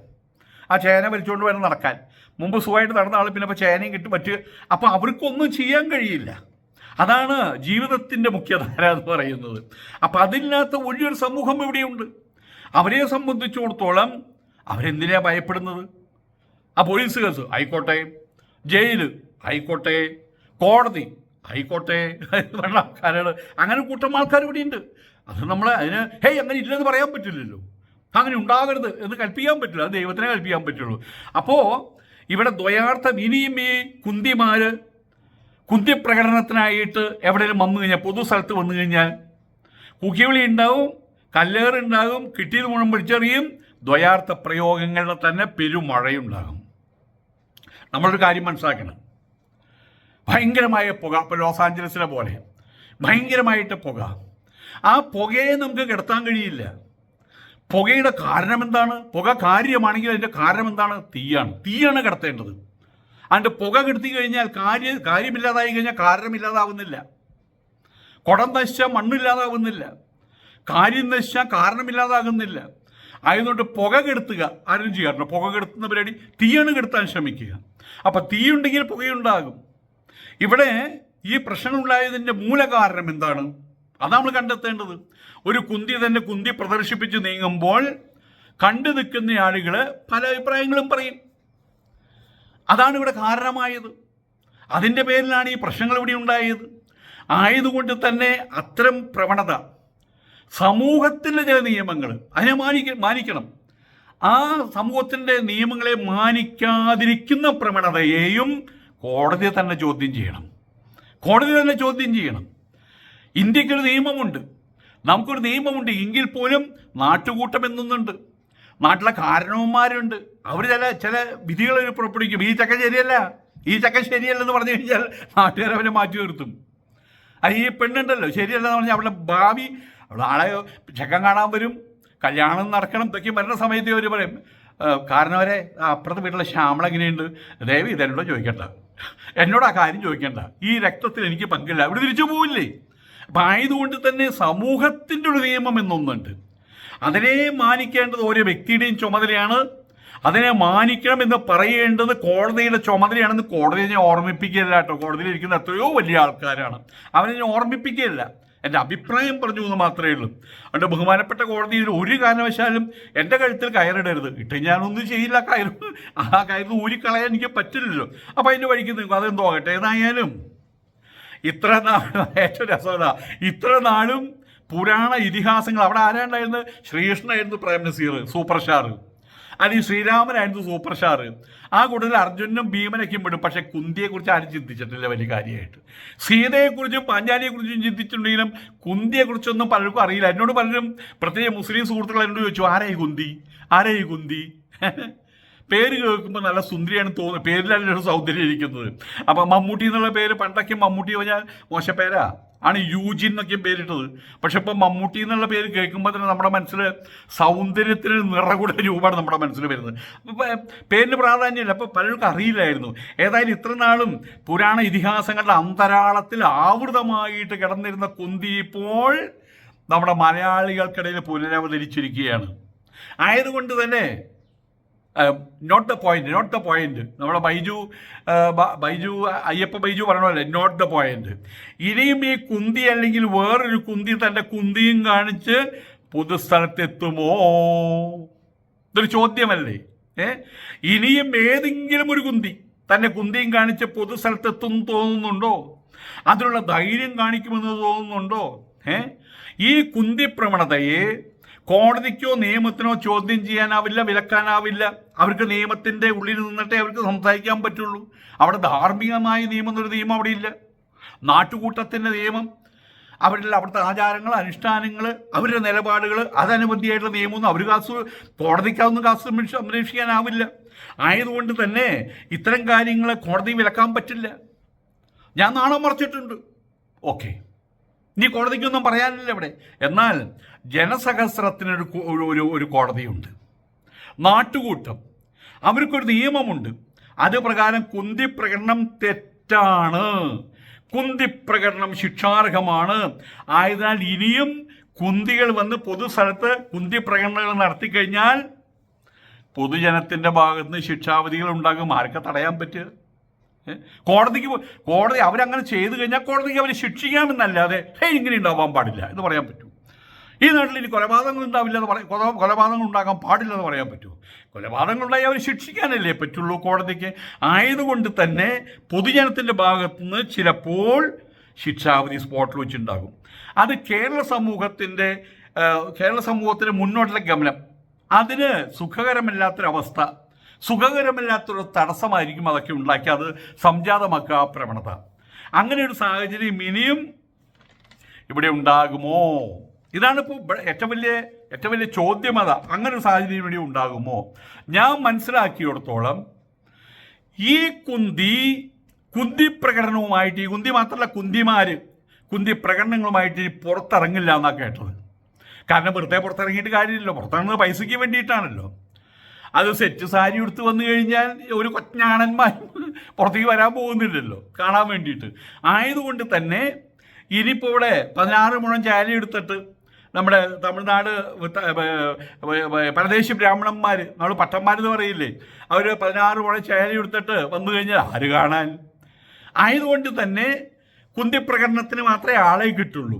ആ ചേന വലിച്ചുകൊണ്ട് വേണം നടക്കാൻ. മുമ്പ് സുഖമായിട്ട് നടന്ന ആൾ പിന്നെ ഇപ്പോൾ ചേനയും കിട്ടി പറ്റുക. അപ്പോൾ അവർക്കൊന്നും ചെയ്യാൻ കഴിയില്ല. അതാണ് ജീവിതത്തിൻ്റെ മുഖ്യധാര എന്ന് പറയുന്നത്. അപ്പം അതില്ലാത്ത വലിയൊരു സമൂഹം ഇവിടെയുണ്ട്. അവരെ സംബന്ധിച്ചിടത്തോളം അവരെന്തിനാണ് ഭയപ്പെടുന്നത്? ആ പോലീസ് കേസ് ആയിക്കോട്ടെ, ജയില് ആയിക്കോട്ടെ, കോടതി ആയിക്കോട്ടെ, വെള്ളക്കാരാണ്, അങ്ങനെ കൂട്ടം ആൾക്കാർ ഇവിടെയുണ്ട്. അത് നമ്മൾ അതിന് അങ്ങനെ ഇല്ലെന്ന് പറയാൻ പറ്റില്ലല്ലോ. അങ്ങനെ ഉണ്ടാകരുത് എന്ന് കൽപ്പിക്കാൻ പറ്റില്ല. അത് ദൈവത്തിനെ കൽപ്പിക്കാൻ പറ്റുള്ളൂ. അപ്പോൾ ഇവിടെ ദ്വയാർത്ഥം ഇനിയും ഈ കുന്തിപ്രകടനത്തിനായിട്ട് എവിടെയും വന്നു കഴിഞ്ഞാൽ, പൊതു സ്ഥലത്ത് വന്നു കഴിഞ്ഞാൽ കുക്കിവിളി ഉണ്ടാവും, കല്ലേറുണ്ടാകും, കിട്ടിയത് മുഴുവൻ പിടിച്ചെറിയും, ദ്വയാർത്ഥ പ്രയോഗങ്ങളുടെ തന്നെ പെരുമഴയുണ്ടാകും. നമ്മളൊരു കാര്യം മനസ്സിലാക്കണം. ഭയങ്കരമായ പുക, ഇപ്പോൾ ലോസ് ആഞ്ചലസിലെ പോലെ ഭയങ്കരമായിട്ട് പുക. ആ പുകയെ നമുക്ക് കിടത്താൻ കഴിയില്ല. പുകയുടെ കാരണം എന്താണ്? പുക കാര്യമാണെങ്കിൽ അതിൻ്റെ കാരണം എന്താണ്? തീയാണ് കിടത്തേണ്ടത്. അതിൻ്റെ പുക കെടുത്തി കഴിഞ്ഞാൽ കാര്യമില്ലാതായി കഴിഞ്ഞാൽ കാരണമില്ലാതാവുന്നില്ല. കുടം നശിച്ചാൽ മണ്ണില്ലാതാവുന്നില്ല. കാര്യം നശിച്ചാൽ കാരണമില്ലാതാകുന്നില്ല. ആയതുകൊണ്ട് പുക കെടുത്തുക ആരും ചെയ്യാറുണ്ട്. പുക കെടുത്തുന്ന പരിപാടി തീയാണ് കെടുത്താൻ ശ്രമിക്കുക. അപ്പം തീയുണ്ടെങ്കിൽ പുകയുണ്ടാകും. ഇവിടെ ഈ പ്രശ്നമുണ്ടായതിൻ്റെ മൂലകാരണം എന്താണ്? അതാണ് നമ്മൾ കണ്ടെത്തേണ്ടത്. ഒരു കുന്തി തന്നെ കുന്തി പ്രദർശിപ്പിച്ച് നീങ്ങുമ്പോൾ കണ്ടു നിൽക്കുന്ന ആളുകൾ പല അഭിപ്രായങ്ങളും പറയും. അതാണ് ഇവിടെ കാരണമായത്. അതിൻ്റെ പേരിലാണ് ഈ പ്രശ്നങ്ങൾ ഇവിടെ ഉണ്ടായത്. ആയതുകൊണ്ട് തന്നെ അത്തരം പ്രവണത, സമൂഹത്തിൻ്റെ ചില നിയമങ്ങൾ അതിനെ മാനിക്കണം. ആ സമൂഹത്തിൻ്റെ നിയമങ്ങളെ മാനിക്കാതിരിക്കുന്ന പ്രവണതയെയും കോടതി തന്നെ ചോദ്യം ചെയ്യണം. ഇന്ത്യക്കൊരു നിയമമുണ്ട്, നമുക്കൊരു നിയമമുണ്ട്. എങ്കിൽ പോലും നാട്ടുകൂട്ടം എന്നൊന്നുണ്ട്, നാട്ടിലെ കാരണവന്മാരുണ്ട്. അവർ ചില വിധികൾ പുറപ്പെടുവിക്കും. ഈ ചക്കൻ ശരിയല്ലെന്ന് പറഞ്ഞു കഴിഞ്ഞാൽ നാട്ടുകാരവരെ മാറ്റി നിർത്തും. ഈ പെണ്ണുണ്ടല്ലോ ശരിയല്ലെന്ന് പറഞ്ഞാൽ അവളുടെ ഭാവി, ആളെ ചക്കൻ കാണാൻ വരും, കല്യാണം നടക്കണം, ഇതൊക്കെ വരുന്ന സമയത്ത് അവർ പറയും, കാരണം അവരെ അപ്പുറത്തെ വീട്ടിലെ ശ്യാമള എങ്ങനെയുണ്ട്, ദയവ് ഇതെന്നോട് ചോദിക്കണ്ട, എന്നോട് ആ കാര്യം ചോദിക്കണ്ട, ഈ രക്തത്തിൽ എനിക്ക് പങ്കില്ല, ഇവിടെ തിരിച്ചു പോവില്ലേ? അപ്പം ആയതുകൊണ്ട് തന്നെ സമൂഹത്തിൻ്റെ ഒരു നിയമം എന്നൊന്നുണ്ട്. അതിനെ മാനിക്കേണ്ടത് ഓരോ വ്യക്തിയുടെയും ചുമതലയാണ്. അതിനെ മാനിക്കണം എന്ന് പറയേണ്ടത് കോടതിയുടെ ചുമതലയാണെന്ന് കോടതിയെ ഞാൻ ഓർമ്മിപ്പിക്കുകയല്ല കേട്ടോ. കോടതിയിൽ ഇരിക്കുന്ന എത്രയോ വലിയ ആൾക്കാരാണ്, അവരെ ഞാൻ ഓർമ്മിപ്പിക്കുകയല്ല, എൻ്റെ അഭിപ്രായം പറഞ്ഞു എന്ന് മാത്രമേ ഉള്ളൂ. അതുകൊണ്ട് ബഹുമാനപ്പെട്ട കോടതിയിൽ ഒരു കാരണവശാലും എൻ്റെ കഴുത്തിൽ കയറിടരുത്. ഇട്ട് ഞാനൊന്നും ചെയ്യില്ല. ആ കയറ് ഊരിക്കളയാൻ എനിക്ക് പറ്റില്ലല്ലോ. അപ്പോൾ അതിൻ്റെ വഴിക്ക് നിൽക്കും, അതെന്തോ ആകട്ടെ. ഏതായാലും ഇത്ര ഏറ്റവും രസമല്ല, ഇത്ര നാളും പുരാണ ഇതിഹാസങ്ങൾ അവിടെ ആരാണ്ടായിരുന്നു? ശ്രീകൃഷ്ണനായിരുന്നു പ്രേം നസീർ സൂപ്പർ സ്റ്റാർ, അല്ലെങ്കിൽ ശ്രീരാമനായിരുന്നു സൂപ്പർ സ്റ്റാർ. ആ കൂടുതൽ അർജുനും ഭീമനൊക്കെയും വിടും. പക്ഷെ കുന്തിയെക്കുറിച്ച് ആരും ചിന്തിച്ചിട്ടില്ല വലിയ കാര്യമായിട്ട്. സീതയെക്കുറിച്ചും പാഞ്ചാലിയെക്കുറിച്ചും ചിന്തിച്ചിട്ടുണ്ടെങ്കിലും കുന്തിയെക്കുറിച്ചൊന്നും പലർക്കും അറിയില്ല. എന്നോട് പലരും, പ്രത്യേക മുസ്ലിം സുഹൃത്തുക്കൾ എന്നോട് ചോദിച്ചു, ആരായി കുന്തി? പേര് കേൾക്കുമ്പോൾ നല്ല സുന്ദരിയാണ് തോന്നുന്നത്, പേരിലല്ല സൗന്ദര്യം ഇരിക്കുന്നത്. അപ്പം മമ്മൂട്ടി എന്നുള്ള പേര് പണ്ടൊക്കെ മമ്മൂട്ടി പറഞ്ഞാൽ മോശപ്പേരാ ആണ്, യൂജിൻ എന്നൊക്കെ പേരിട്ടത്. പക്ഷെ ഇപ്പം മമ്മൂട്ടി എന്നുള്ള പേര് കേൾക്കുമ്പോൾ തന്നെ നമ്മുടെ മനസ്സിൽ സൗന്ദര്യത്തിന് നിറകൂട രൂപമാണ് നമ്മുടെ മനസ്സിൽ വരുന്നത്. പേരിന് പ്രാധാന്യമില്ല. അപ്പോൾ പലർക്കും അറിയില്ലായിരുന്നു. ഏതായാലും ഇത്ര നാളും പുരാണ ഇതിഹാസങ്ങളുടെ അന്തരാളത്തിൽ ആവൃതമായിട്ട് കിടന്നിരുന്ന കുന്തി ഇപ്പോൾ നമ്മുടെ മലയാളികൾക്കിടയിൽ പുനരവതരിച്ചിരിക്കുകയാണ്. ആയതുകൊണ്ട് തന്നെ നോട്ട് ദ പോയിന്റ് നമ്മുടെ അയ്യപ്പ ബൈജു പറഞ്ഞല്ലേ, നോട്ട് ദ പോയിന്റ്. ഇനിയും ഈ കുന്തി അല്ലെങ്കിൽ വേറൊരു കുന്തി തൻ്റെ കുന്തിയും കാണിച്ച് പൊതുസ്ഥലത്തെത്തുമോ? ഇതൊരു ചോദ്യമല്ലേ? ഇനിയും ഏതെങ്കിലും ഒരു കുന്തി തൻ്റെ കുന്തിയും കാണിച്ച് പൊതുസ്ഥലത്തെത്തും തോന്നുന്നുണ്ടോ? അതിനുള്ള ധൈര്യം കാണിക്കുമെന്ന് തോന്നുന്നുണ്ടോ? ഈ കുന്തി പ്രവണതയെ കോടതിക്കോ നിയമത്തിനോ ചോദ്യം ചെയ്യാനാവില്ല, വിലക്കാനാവില്ല. അവർക്ക് നിയമത്തിൻ്റെ ഉള്ളിൽ നിന്നിട്ടേ അവർക്ക് സംസാരിക്കാൻ പറ്റുള്ളൂ. അവിടെ ധാർമ്മികമായ നിയമം എന്നൊരു നിയമം അവിടെ ഇല്ല. നാട്ടുകൂട്ടത്തിൻ്റെ നിയമം, അവിടുത്തെ ആചാരങ്ങൾ, അനുഷ്ഠാനങ്ങൾ, അവരുടെ നിലപാടുകൾ, അതനുബന്ധിയായിട്ടുള്ള നിയമമൊന്നും അവർ കോടതിക്കതൊന്നും സംരക്ഷിക്കാനാവില്ല. ആയതുകൊണ്ട് തന്നെ ഇത്തരം കാര്യങ്ങൾ കോടതി വിലക്കാൻ പറ്റില്ല. ഞാൻ നാണം മറച്ചിട്ടുണ്ട്, ഓക്കെ, ഇനി കോടതിക്കൊന്നും പറയാനില്ല ഇവിടെ. എന്നാൽ ജനസഹസ്രത്തിനൊരു ഒരു കോടതിയുണ്ട്. നാട്ടുകൂട്ടം, അവർക്കൊരു നിയമമുണ്ട്. അത് പ്രകാരം കുന്തിപ്രകടനം തെറ്റാണ്, കുന്തിപ്രകടനം ശിക്ഷാർഹമാണ്. ആയതിനാൽ ഇനിയും കുന്തികൾ വന്ന് പൊതുസ്ഥലത്ത് കുന്തിപ്രകടനങ്ങൾ നടത്തിക്കഴിഞ്ഞാൽ പൊതുജനത്തിൻ്റെ ഭാഗത്ത് നിന്ന് ശിക്ഷാവിധികൾ ഉണ്ടാകും. ആർക്കെ തടയാൻ പറ്റുക? കോടതി അവരങ്ങനെ ചെയ്തു കഴിഞ്ഞാൽ കോടതിക്ക് അവരെ ശിക്ഷിക്കാമെന്നല്ലാതെ ഇങ്ങനെ ഉണ്ടാവാൻ പാടില്ല എന്ന് പറയാൻ പറ്റൂ. ഈ നാട്ടിൽ ഇനി കൊലപാതകങ്ങൾ ഉണ്ടാവില്ല എന്ന് കൊലപാതകങ്ങൾ ഉണ്ടാകാൻ പാടില്ലെന്ന് പറയാൻ പറ്റുമോ? കൊലപാതകങ്ങളുണ്ടായി അവർ ശിക്ഷിക്കാനല്ലേ പറ്റുള്ളൂ കോടതിക്ക്. ആയതുകൊണ്ട് തന്നെ പൊതുജനത്തിൻ്റെ ഭാഗത്തുനിന്ന് ചിലപ്പോൾ ശിക്ഷാവിധി സ്പോട്ടിൽ വെച്ചുണ്ടാകും. അത് കേരള സമൂഹത്തിൻ്റെ മുന്നോട്ടുള്ള ഗമനം, അതിന് സുഖകരമല്ലാത്തൊരവസ്ഥ, സുഖകരമല്ലാത്തൊരു തടസ്സമായിരിക്കും അതൊക്കെ ഉണ്ടാക്കി അത് സംജാതമാക്കുക പ്രവണത. അങ്ങനെ ഒരു സാഹചര്യം ഇനിയും ഇവിടെ ഉണ്ടാകുമോ? ഇതാണ് ഇപ്പോൾ ഏറ്റവും വലിയ ചോദ്യം. അങ്ങനെ ഒരു സാഹചര്യം ഇവിടെ ഉണ്ടാകുമോ? ഞാൻ മനസ്സിലാക്കിയിടത്തോളം ഈ കുന്തി പ്രകടനവുമായിട്ട്, ഈ കുന്തി മാത്രമല്ല കുന്തി പ്രകടനങ്ങളുമായിട്ട് പുറത്തിറങ്ങില്ല എന്നാണ് കേട്ടത്. കാരണം വെറുതെ പുറത്തിറങ്ങിയിട്ട് കാര്യമില്ലല്ലോ, പുറത്തിറങ്ങുന്നത് പൈസയ്ക്ക് വേണ്ടിയിട്ടാണല്ലോ. അത് സെറ്റ് സാരി എടുത്ത് വന്നു കഴിഞ്ഞാൽ ഒരു കൊച്ചാണന്മാർ പുറത്തേക്ക് വരാൻ പോകുന്നില്ലല്ലോ കാണാൻ വേണ്ടിയിട്ട്. ആയതുകൊണ്ട് തന്നെ ഇനിയിപ്പോൾ ഇവിടെ 16 മുഴം ചാലി എടുത്തിട്ട് നമ്മുടെ തമിഴ്നാട് പരദേശി ബ്രാഹ്മണന്മാർ, നമ്മൾ പട്ടന്മാരെന്ന് പറയില്ലേ, അവർ 16 മുഴം ചാലി എടുത്തിട്ട് വന്നു കഴിഞ്ഞാൽ ആര് കാണാൻ? ആയതുകൊണ്ട് തന്നെ കുന്തിപ്രകടനത്തിന് മാത്രമേ ആളെ കിട്ടുള്ളൂ.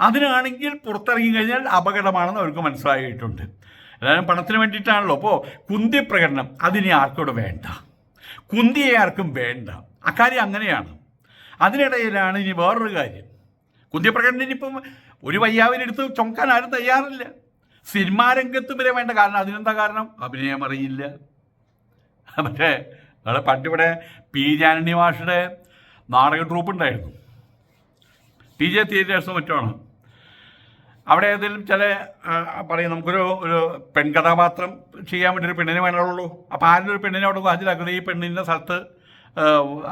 അതിനാണെങ്കിൽ പുറത്തിറങ്ങി കഴിഞ്ഞാൽ അപകടമാണെന്ന് അവർക്ക് മനസ്സിലായിട്ടുണ്ട്. എല്ലാവരും പണത്തിന് വേണ്ടിയിട്ടാണല്ലോ. അപ്പോൾ കുന്തി പ്രകടനം അതിനി ആർക്കോട് വേണ്ട, കുന്തിയെ ആർക്കും വേണ്ട. അക്കാര്യം അങ്ങനെയാണ്. അതിനിടയിലാണ് ഇനി വേറൊരു കാര്യം. കുന്തി പ്രകടനം ഇനിയിപ്പം ഒരു വയ്യാവിനെടുത്ത് ചൊക്കാൻ ആരും തയ്യാറില്ല. സിനിമാ രംഗത്ത് വരെ വേണ്ട. കാരണം അതിനെന്താ കാരണം? അഭിനയം അറിയില്ല. മറ്റേ നമ്മൾ പണ്ടിവിടെ പി ജാനണി മാഷുടെ നാടക ട്രൂപ്പ് ഉണ്ടായിരുന്നു, PJ തിയേറ്റേഴ്സ് മറ്റുമാണ്. അവിടെ ഏതെങ്കിലും ചില പറയും നമുക്കൊരു പെൺകഥാപാത്രം ചെയ്യാൻ വേണ്ടി ഒരു പെണ്ണിനെ വേണമുള്ളൂ. അപ്പോൾ ആരും ഒരു പെണ്ണിനെ അവിടെ ഹാജരാക്കുന്നത് ഈ പെണ്ണിൻ്റെ സ്ഥലത്ത്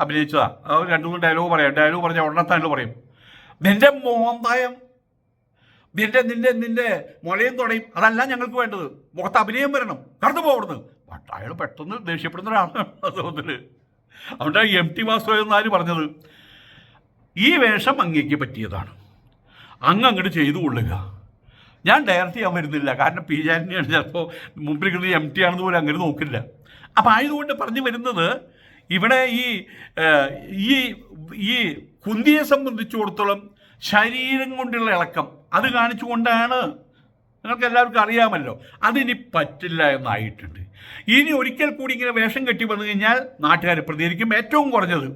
അഭിനയിച്ചതാണ്. അത് 2-3 ഡയലോഗ് പറയാം. ഡയലോഗ് പറഞ്ഞാൽ ഉടനെ തന്നെ പറയും, നിന്റെ മോന്തായം, നിന്റെ മുലയും തുടയും, അതല്ല ഞങ്ങൾക്ക് വേണ്ടത്, മുഖത്ത് അഭിനയം വരണം, കടന്നു പോകരുത്. ബട്ട് അയാൾ പെട്ടെന്ന് ദേഷ്യപ്പെടുന്ന ഒരാളാണ് അതുകൊണ്ടിൽ. അതുകൊണ്ട് MT വാസുദേവൻ നായർ പറഞ്ഞത്, ഈ വേഷം അങ്ങേക്ക് പറ്റിയതാണ്, അങ്ങോട്ട് ചെയ്തു കൊള്ളുക, ഞാൻ ഡയറക്റ്റ് ചെയ്യാൻ വരുന്നില്ല. കാരണം പി ജാനിയാണ്, ചിലപ്പോൾ മുമ്പിൽ കിട്ടുന്നത് MT ആണെന്ന് പോലും അങ്ങനെ നോക്കില്ല. അപ്പം ആയതുകൊണ്ട് പറഞ്ഞു വരുന്നത്, ഇവിടെ ഈ കുന്തിയെ സംബന്ധിച്ചിടത്തോളം ശരീരം കൊണ്ടുള്ള ഇളക്കം അത് കാണിച്ചുകൊണ്ടാണ്, നിങ്ങൾക്ക് എല്ലാവർക്കും അറിയാമല്ലോ, അതിനി പറ്റില്ല എന്നായിട്ടുണ്ട്. ഇനി ഒരിക്കൽ കൂടി ഇങ്ങനെ വേഷം കെട്ടി വന്നു കഴിഞ്ഞാൽ നാട്ടുകാർ പ്രതികരിക്കും. ഏറ്റവും കുറഞ്ഞത്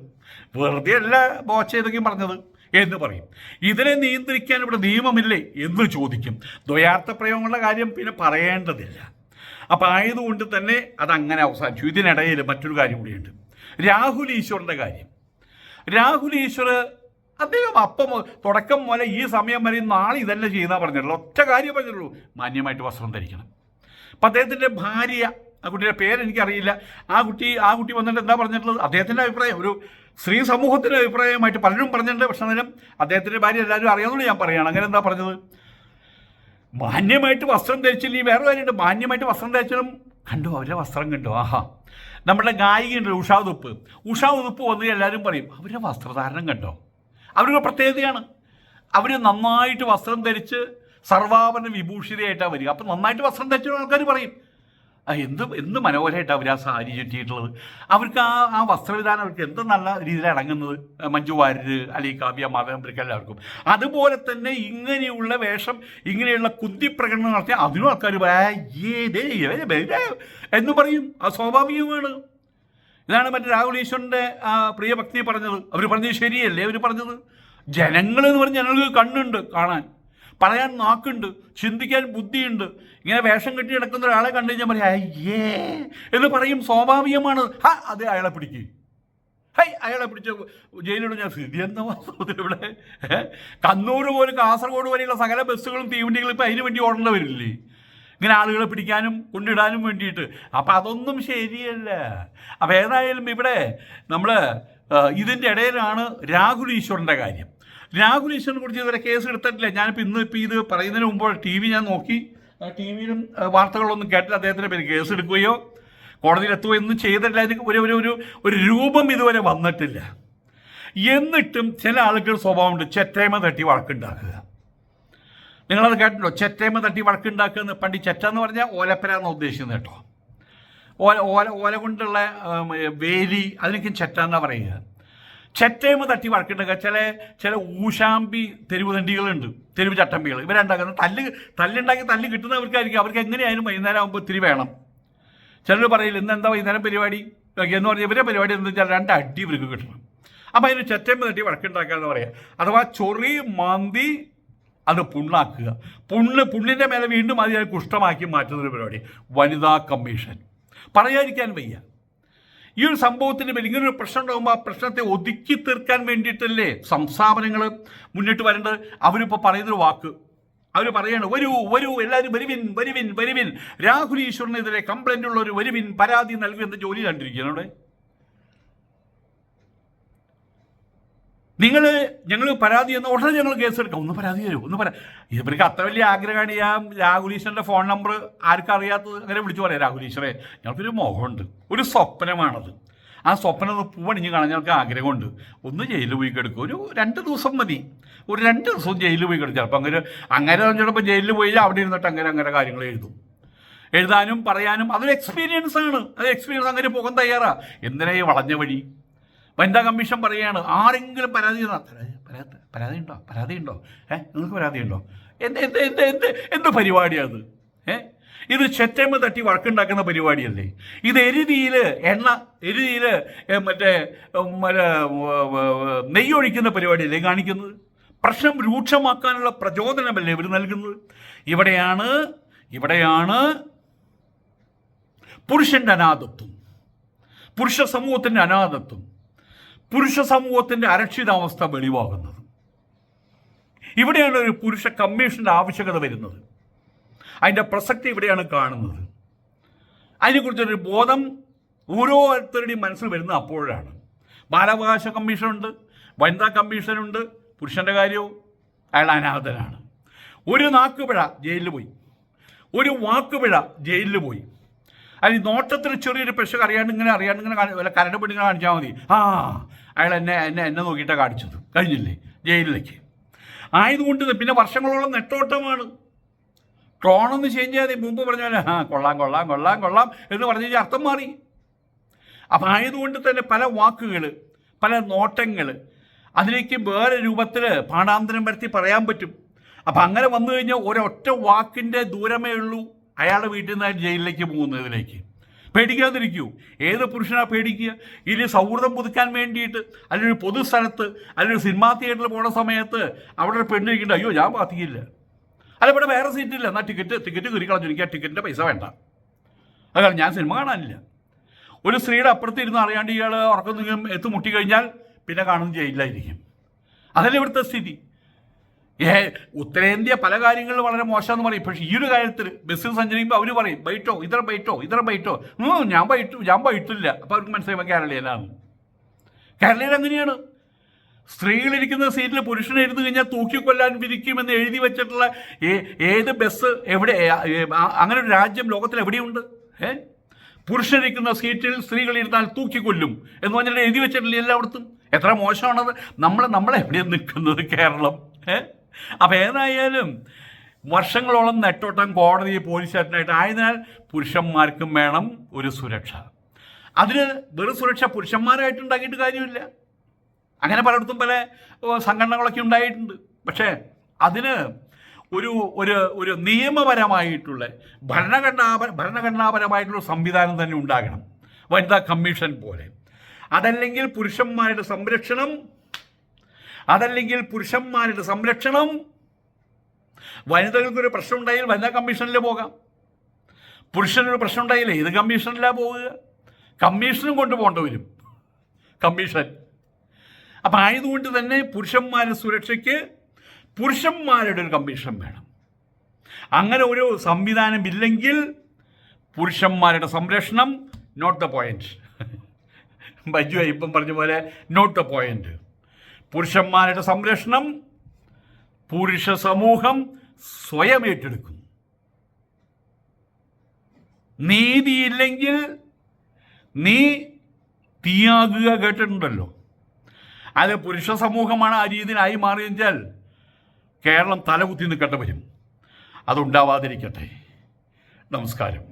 വെറുതെ അല്ല ബോച്ച ഏതൊക്കെയും പറഞ്ഞത് എന്ന് പറയും. ഇതിനെ നിയന്ത്രിക്കാൻ ഇവിടെ നിയമമില്ലേ എന്ന് ചോദിക്കും. ദ്വയാർത്ഥ പ്രയോഗങ്ങളുടെ കാര്യം പിന്നെ പറയേണ്ടതില്ല. അപ്പം ആയതുകൊണ്ട് തന്നെ അതങ്ങനെ അവസാനിച്ചു. ഇതിനിടയിൽ മറ്റൊരു കാര്യം കൂടിയുണ്ട്, രാഹുൽ ഈശ്വറിൻ്റെ കാര്യം. രാഹുൽ ഈശ്വർ അദ്ദേഹം അപ്പം തുടക്കം പോലെ ഈ സമയം വരെ നാളെ ഇതന്നെ ചെയ്യുന്ന പറഞ്ഞിട്ടുള്ളൂ. ഒറ്റ കാര്യം പറഞ്ഞുള്ളൂ, മാന്യമായിട്ട് വസ്ത്രം ധരിക്കണം. അപ്പം അദ്ദേഹത്തിൻ്റെ ഭാര്യ, ആ കുട്ടിയുടെ പേരെനിക്കറിയില്ല, ആ കുട്ടി വന്നിട്ട് എന്താ പറഞ്ഞിട്ടുള്ളത്? അദ്ദേഹത്തിൻ്റെ അഭിപ്രായം, ഒരു സ്ത്രീ സമൂഹത്തിൻ്റെ അഭിപ്രായമായിട്ട് പലരും പറഞ്ഞിട്ടുണ്ട്. പക്ഷേ എന്നാലും അദ്ദേഹത്തിൻ്റെ ഭാര്യ എല്ലാവരും അറിയാമെന്നുള്ളൂ ഞാൻ പറയുകയാണ്. അങ്ങനെ എന്താ പറഞ്ഞത്? മാന്യമായിട്ട് വസ്ത്രം ധരിച്ചില്ല. ഈ വേറെ കാര്യമുണ്ട്, മാന്യമായിട്ട് വസ്ത്രം ധരിച്ചാലും കണ്ടോ അവരുടെ വസ്ത്രം കണ്ടോ, ആഹാ. നമ്മുടെ ഗായികയുണ്ട് ഉഷാ ഉതുപ്പ് വന്ന് എല്ലാവരും പറയും, അവരുടെ വസ്ത്രധാരണം കണ്ടോ, അവരുടെ പ്രത്യേകതയാണ്. അവർ നന്നായിട്ട് വസ്ത്രം ധരിച്ച് സർവാഭരണ വിഭൂഷിതയായിട്ടാണ് വരിക. അപ്പം നന്നായിട്ട് വസ്ത്രം ധരിച്ച ആൾക്കാർ പറയും, എന്ത് മനോഹരമായിട്ടാണ് അവർ ആ സാരി ചുറ്റിയിട്ടുള്ളത്, അവർക്ക് ആ വസ്ത്രവിധാനം അവർക്ക് എന്ത് നല്ല രീതിയിൽ അടങ്ങുന്നത്. മഞ്ജു വാര്യർ, അല്ലെങ്കിൽ കാവ്യ മാധവൻപുരക്ക് എല്ലാവർക്കും. അതുപോലെ തന്നെ ഇങ്ങനെയുള്ള വേഷം, ഇങ്ങനെയുള്ള കുന്തിപ്രകടനം നടത്തിയാൽ അതിനും ആൾക്കാർ എന്ന് പറയും. അത് സ്വാഭാവികമാണ്. ഇതാണ് മറ്റേ രാഹുൽ ഈശ്വറിൻ്റെ പ്രിയ ഭക്തി പറഞ്ഞത്. അവർ പറഞ്ഞത് ശരിയല്ലേ? അവർ പറഞ്ഞത് ജനങ്ങളെന്ന് പറഞ്ഞ് ജനങ്ങൾക്ക് കണ്ണുണ്ട് കാണാൻ, പറയാൻ നാക്കുണ്ട്, ചിന്തിക്കാൻ ബുദ്ധിയുണ്ട്. ഇങ്ങനെ വേഷം കെട്ടി കിടക്കുന്ന ഒരാളെ കണ്ടു കഴിഞ്ഞാൽ പറയാം അയ്യേ എന്ന് പറയും. സ്വാഭാവികമാണ്. അത് അയാളെ പിടിക്കുക, അയാളെ പിടിച്ച ജയിലിലൂടെ ഞാൻ സ്ഥിതി എന്ന വാസ്തവത്തിൽ ഇവിടെ കണ്ണൂർ പോലെ കാസർഗോഡ് വരെയുള്ള സകല ബസ്സുകളും തീവണ്ടികളും ഇപ്പം അതിന് വേണ്ടി ഓടേണ്ടി വരില്ലേ, ഇങ്ങനെ ആളുകളെ പിടിക്കാനും കൊണ്ടിടാനും വേണ്ടിയിട്ട്. അപ്പം അതൊന്നും ശരിയല്ല. അപ്പം ഏതായാലും ഇവിടെ നമ്മൾ ഇതിൻ്റെ ഇടയിലാണ് രാഹുൽ ഈശ്വറിൻ്റെ കാര്യം. രാഹുൽ ഈശ്വറിനെ കുറിച്ച് ഇതുവരെ കേസ് എടുത്തിട്ടില്ല. ഞാനിപ്പോൾ ഇത് പറയുന്നതിന് മുമ്പ് TV ഞാൻ നോക്കി, TV-യിലും വാർത്തകളൊന്നും കേട്ടില്ല. അദ്ദേഹത്തിൻ്റെ പേര് കേസ് എടുക്കുകയോ കോടതിയിലെത്തുകയോ ഒന്നും ചെയ്തിട്ടില്ല. അതിന് ഒരു രൂപം ഇതുവരെ വന്നിട്ടില്ല. എന്നിട്ടും ചില ആളുകൾ സ്വഭാവമുണ്ട്, ചെറ്റേമ തട്ടി വഴക്കുണ്ടാക്കുക. നിങ്ങളത് കേട്ടിട്ടുണ്ടോ? ചെറ്റേമ തട്ടി വഴക്കുണ്ടാക്കുക. പണ്ട് ചെറ്റ എന്ന് പറഞ്ഞാൽ ഓലപ്പര എന്നാണ് ഉദ്ദേശിക്കുന്നത് കേട്ടോ. ഓല കൊണ്ടുള്ള വേലി, അതിനൊക്കെ ചെറ്റ എന്നാണ് പറയുക. ചെറ്റേമ തട്ടി വഴക്കുണ്ടാക്കുക. ചില ഊശാമ്പി തെരുവ് തണ്ടികളുണ്ട്, തെരുവ് ചട്ടമ്പികൾ. ഇവരുണ്ടാക്കുന്നത് തല്ലുണ്ടാക്കി കിട്ടുന്നവർക്കായിരിക്കും. അവർക്ക് എങ്ങനെയായാലും വൈകുന്നേരം ആകുമ്പോൾ ഇത്തിരി വേണം. ചിലർ പറയില്ല ഇന്നെന്താ വൈകുന്നേരം പരിപാടി എന്ന് പറഞ്ഞാൽ ഇവരെ പരിപാടി എന്താ വെച്ചാൽ 2 അടി ഇവർക്ക് കിട്ടണം. അപ്പം അതിന് ചെറ്റേമ തട്ടി വഴക്കുണ്ടാക്കുക എന്ന് പറയാം. അഥവാ ചൊറി മാന്തി അത് പുണ്ണാക്കുക. പുണ്ണിൻ്റെ മേലെ വീണ്ടും അത് കുഷ്ഠമാക്കി മാറ്റുന്നൊരു പരിപാടി. വനിതാ കമ്മീഷൻ പറയാതിരിക്കാൻ വയ്യ. ഈ ഒരു സംഭവത്തിൻ്റെ പേര് ഇങ്ങനൊരു പ്രശ്നം ഉണ്ടാകുമ്പോൾ ആ പ്രശ്നത്തെ ഒതുക്കി തീർക്കാൻ വേണ്ടിയിട്ടല്ലേ സംസ്ഥാപനങ്ങൾ മുന്നിട്ട് വരേണ്ടത്. അവരിപ്പോൾ പറയുന്നൊരു വാക്ക്, അവർ പറയാണ് വരൂ എല്ലാവരും വരുവിൻ രാഹുൽ ഈശ്വറിനെതിരെ കംപ്ലൈൻ്റ് ഉള്ളവർ വരുവിൻ, പരാതി നൽകുമെന്ന ജോലി കണ്ടിരിക്കുകയാണ് അവിടെ. ഞങ്ങൾ പരാതി എന്ന ഉടനെ ഞങ്ങൾ കേസെടുക്കാം. ഒന്ന് പരാതി തരും, ഇവർക്ക് അത്ര വലിയ ആഗ്രഹമാണ്. രാഹുൽ ഈശ്വറിൻ്റെ ഫോൺ നമ്പർ ആർക്കും അറിയാത്തത് അങ്ങനെ വിളിച്ചു പറയാം. രാഹുൽ ഈശ്വറെ, ഞങ്ങൾക്കൊരു മോഹമുണ്ട്, ഒരു സ്വപ്നമാണത്. ആ സ്വപ്നം ഒന്ന് പൂവണിഞ്ഞ് കാണാൻ ഞങ്ങൾക്ക് ആഗ്രഹമുണ്ട്. ഒന്ന് ജയിലിൽ പോയി കിടക്കും, ഒരു 2 ദിവസം മതി. ഒരു 2 ദിവസവും ജയിലിൽ പോയി കിടക്കും. ചിലപ്പോൾ അങ്ങനെ ചിലപ്പോൾ ജയിലിൽ പോയി അവിടെ ഇരുന്നിട്ട് അങ്ങനെ കാര്യങ്ങൾ എഴുതാനും പറയാനും അതൊരു എക്സ്പീരിയൻസ് ആണ്. അത് എക്സ്പീരിയൻസ് അങ്ങനെ പോകാൻ തയ്യാറാ. എന്തിനാ ഈ വളഞ്ഞ വഴി? വനിതാ കമ്മീഷൻ പറയുകയാണ്, ആരെങ്കിലും പരാതി ഉണ്ടോ? നിങ്ങൾക്ക് പരാതിയുണ്ടോ? എന്ത് പരിപാടിയാണ് ഇത്? ചെറ്റമ്മ തട്ടി വഴക്കുണ്ടാക്കുന്ന പരിപാടിയല്ലേ ഇത്? എരുതിയിൽ മറ്റേ നെയ്യൊഴിക്കുന്ന പരിപാടിയല്ലേ കാണിക്കുന്നത്? പ്രശ്നം രൂക്ഷമാക്കാനുള്ള പ്രചോദനമല്ലേ ഇവർ നൽകുന്നത്? ഇവിടെയാണ് പുരുഷൻ്റെ അനാഥത്വം, പുരുഷ സമൂഹത്തിൻ്റെ അനാഥത്വം, പുരുഷ സമൂഹത്തിൻ്റെ അരക്ഷിതാവസ്ഥ വെളിവാകുന്നത്. ഇവിടെയാണ് ഒരു പുരുഷ കമ്മീഷൻ്റെ ആവശ്യകത വരുന്നത്. അതിൻ്റെ പ്രസക്തി ഇവിടെയാണ് കാണുന്നത്. അതിനെക്കുറിച്ചൊരു ബോധം ഓരോരുത്തരുടെയും മനസ്സിൽ വരുന്നത് അപ്പോഴാണ്. ബാലാവകാശ കമ്മീഷനുണ്ട്, വനിതാ കമ്മീഷനുണ്ട്. പുരുഷൻ്റെ കാര്യവും അയാൾ അനാഥനാണ്. ഒരു നാക്കുപിഴ ജയിലിൽ പോയി, ഒരു വാക്കുപിഴ ജയിലിൽ പോയി. അതിന് നോട്ടത്തിൽ ചെറിയൊരു പ്രശ്നം അറിയാണ്ട് ഇങ്ങനെ കരട് പെണ്ണിങ്ങനെ കാണിച്ചാൽ മതി. അയാൾ എന്നെ നോക്കിയിട്ടാണ് കാണിച്ചത്, കഴിഞ്ഞില്ലേ ജയിലിലേക്ക്. ആയതുകൊണ്ട് പിന്നെ വർഷങ്ങളോളം നെട്ടോട്ടമാണ്. ടോണൊന്ന് ചേഞ്ച് ചെയ്യാതെ മുമ്പ് പറഞ്ഞാൽ കൊള്ളാം എന്ന് പറഞ്ഞു കഴിഞ്ഞാൽ അർത്ഥം മാറി. അപ്പം ആയതുകൊണ്ട് തന്നെ പല വാക്കുകൾ, പല നോട്ടങ്ങൾ അതിലേക്ക് വേറെ രൂപത്തിൽ പാഠാന്തരം വരുത്തി പറയാൻ പറ്റും. അപ്പം അങ്ങനെ വന്നു കഴിഞ്ഞാൽ ഒരൊറ്റ വാക്കിൻ്റെ ദൂരമേ ഉള്ളൂ അയാളുടെ വീട്ടിൽ നിന്ന് ജയിലിലേക്ക് പോകുന്നതിലേക്ക്. പേടിക്കാതിരിക്കൂ. ഏത് പുരുഷനാണ് പേടിക്കുക? ഇനി സൗഹൃദം പുതുക്കാൻ വേണ്ടിയിട്ട് അല്ലെങ്കിൽ പൊതുസ്ഥലത്ത് അല്ലെങ്കിൽ സിനിമാ തിയേറ്ററിൽ പോകുന്ന സമയത്ത് അവിടെ ഒരു പെണ്ണിരിക്കേണ്ട, അയ്യോ ഞാൻ ബാധിക്കില്ല, അല്ല ഇവിടെ വേറെ സീറ്റില്ല, എന്നാൽ ടിക്കറ്റ് കീറിക്കളഞ്ഞു, എനിക്ക് ആ ടിക്കറ്റിൻ്റെ പൈസ വേണ്ട, അതാണ് ഞാൻ സിനിമ കാണാനില്ല. ഒരു സ്ത്രീയുടെ അപ്പുറത്തിരുന്ന് അറിയാണ്ട് ഇയാൾ ഉറക്കം മുട്ടി കഴിഞ്ഞാൽ പിന്നെ കാണുന്ന ജയിലിലായിരിക്കും. അതല്ലേ ഇവിടുത്തെ സ്ഥിതി. ഉത്തരേന്ത്യ പല കാര്യങ്ങളിലും വളരെ മോശമെന്ന് പറയും. പക്ഷേ ഈ ഒരു കാര്യത്തിൽ ബസ്സിൽ സഞ്ചരിക്കുമ്പോൾ അവർ പറയും ബൈറ്റോ ഇതര ബൈറ്റോ ഞാൻ ബൈറ്റില്ല. അപ്പോൾ അവർക്ക് മനസ്സിലായി കേരളീയനാണ്. കേരളീയൻ അങ്ങനെയാണ്. സ്ത്രീകളിരിക്കുന്ന സീറ്റിൽ പുരുഷനെ ഇരുന്ന് കഴിഞ്ഞാൽ തൂക്കിക്കൊല്ലാൻ വിധിക്കുമെന്ന് എഴുതി വെച്ചിട്ടുള്ള ഏത് ബസ് എവിടെ? അങ്ങനെ ഒരു രാജ്യം ലോകത്തിൽ എവിടെയുണ്ട്? പുരുഷനിരിക്കുന്ന സീറ്റിൽ സ്ത്രീകളിരുന്നാൽ തൂക്കിക്കൊല്ലും എന്ന് പറഞ്ഞിട്ട് എഴുതി വെച്ചിട്ടില്ല എല്ലായിടത്തും. എത്ര മോശമാണത്. നമ്മളെവിടെയാണ് നിൽക്കുന്നത് കേരളം? അപ്പം ഏതായാലും വർഷങ്ങളോളം നെട്ടോട്ടം കോടതി പോലീസ് സ്റ്റേഷനായിട്ട് ആയതിനാൽ പുരുഷന്മാർക്കും വേണം ഒരു സുരക്ഷ. അതിന് വെറും സുരക്ഷ പുരുഷന്മാരായിട്ട് ഉണ്ടാക്കിയിട്ട് കാര്യമില്ല. അങ്ങനെ പലയിടത്തും പല സംഘടനകളൊക്കെ ഉണ്ടായിട്ടുണ്ട്. പക്ഷേ അതിന് ഒരു നിയമപരമായിട്ടുള്ള ഭരണഘടനാപരമായിട്ടുള്ള സംവിധാനം തന്നെ ഉണ്ടാകണം, വനിതാ കമ്മീഷൻ പോലെ. അതല്ലെങ്കിൽ പുരുഷന്മാരുടെ സംരക്ഷണം വനിതകൾക്കൊരു പ്രശ്നം ഉണ്ടായാൽ വനിതാ കമ്മീഷനിൽ പോകാം. പുരുഷനൊരു പ്രശ്നം ഉണ്ടായില്ലേ ഏത് കമ്മീഷനിലാണ് പോവുക? കമ്മീഷനും കൊണ്ടുപോകേണ്ടി വരും, കമ്മീഷൻ. അപ്പം ആയതുകൊണ്ട് തന്നെ പുരുഷന്മാരുടെ സുരക്ഷയ്ക്ക് പുരുഷന്മാരുടെ ഒരു കമ്മീഷൻ വേണം. അങ്ങനെ ഒരു സംവിധാനം ഇല്ലെങ്കിൽ പുരുഷന്മാരുടെ സംരക്ഷണം നോട്ട് ദ പോയിന്റ്. ബജു ഇപ്പം പറഞ്ഞ പോലെ നോട്ട് ദ പോയിന്റ്. പുരുഷന്മാരുടെ സംരക്ഷണം പുരുഷ സമൂഹം സ്വയം ഏറ്റെടുക്കും. നീതിയില്ലെങ്കിൽ നീ തീയാകുക കേട്ടിട്ടുണ്ടല്ലോ. അത് പുരുഷ സമൂഹമാണ് ആ രീതിയിലായി മാറിയെച്ചാൽ കേരളം തലകുത്തി നിൽക്കേണ്ടി വരും. അതുണ്ടാവാതിരിക്കട്ടെ. നമസ്കാരം.